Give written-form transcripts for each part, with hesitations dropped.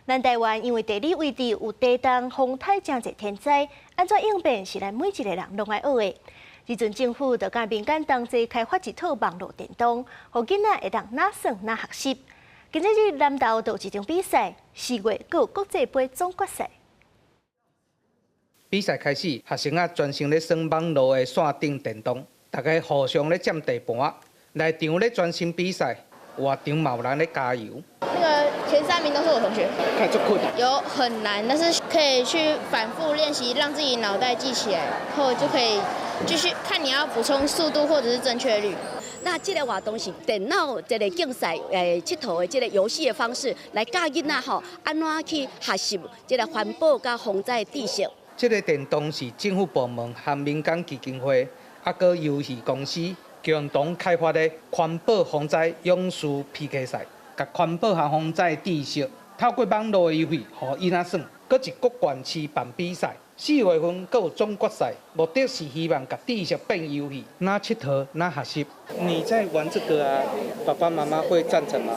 咱台灣因為地理位置有地動、風颱真濟天災，安怎應變是咱每一個人攏愛學的。時陣政府就甲民間同齊開發一套網絡電動，互囡仔會當哪算哪學習。今仔日南投就有一場比賽，4月還有國際杯總決賽。比賽開始，學生啊專心咧算網絡的線頂電動，大家互相咧佔地盤，內場咧專心比賽，外場嘛有人咧加油。前3名都是我同學，看這困難，有很難，但是可以去反覆練習，讓自己腦袋記起來，後就可以繼續看你要補充速度或者是正確率。那這個活動是電腦這個競賽佚佗的這個遊戲的方式，來教囡仔吼安怎去學習這個環保甲防災知識。這個電動是政府部門和民間基金會，還有遊戲公司共同開發的環保防災勇士 PK 賽。甲環保和防災知識透過網絡的遊戲，互囡仔算。閣一國縣市辦比賽，4月份閣有總決賽，目的是希望甲知識變遊戲，哪佚佗哪學習。你在玩這個啊？爸爸媽媽會贊成嗎？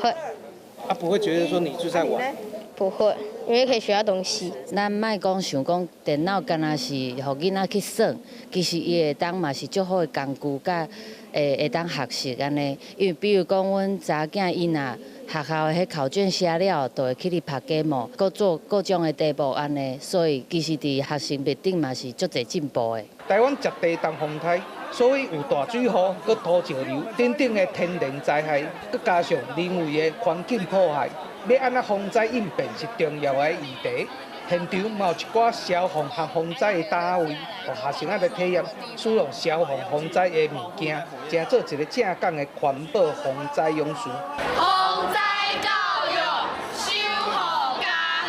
會。啊，不會覺得說你就在玩？不會，因為可以學到東西。咱莫講想講電腦敢若是互囡仔去算，其實伊會當嘛是足好的工具，甲會當學習安尼。因為比如講，阮查囝伊若學校的迄考卷寫了，就會去哩拍計模，閣做各種的題目安尼，所以其實佇學習面頂嘛是足儕進步的。台灣食地動風颱，所以有大水雨、閣土石流等等的天然災害，閣加上人為的環境破壞，要安怎防災應變是重要的議題。現場嘛有一寡消防和防災的單位，互學生仔來體驗使用消防防災的物件，成做一個正港的環保防災勇士。防災教育，守護家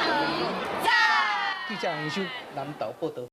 園。記者黃修南投報道。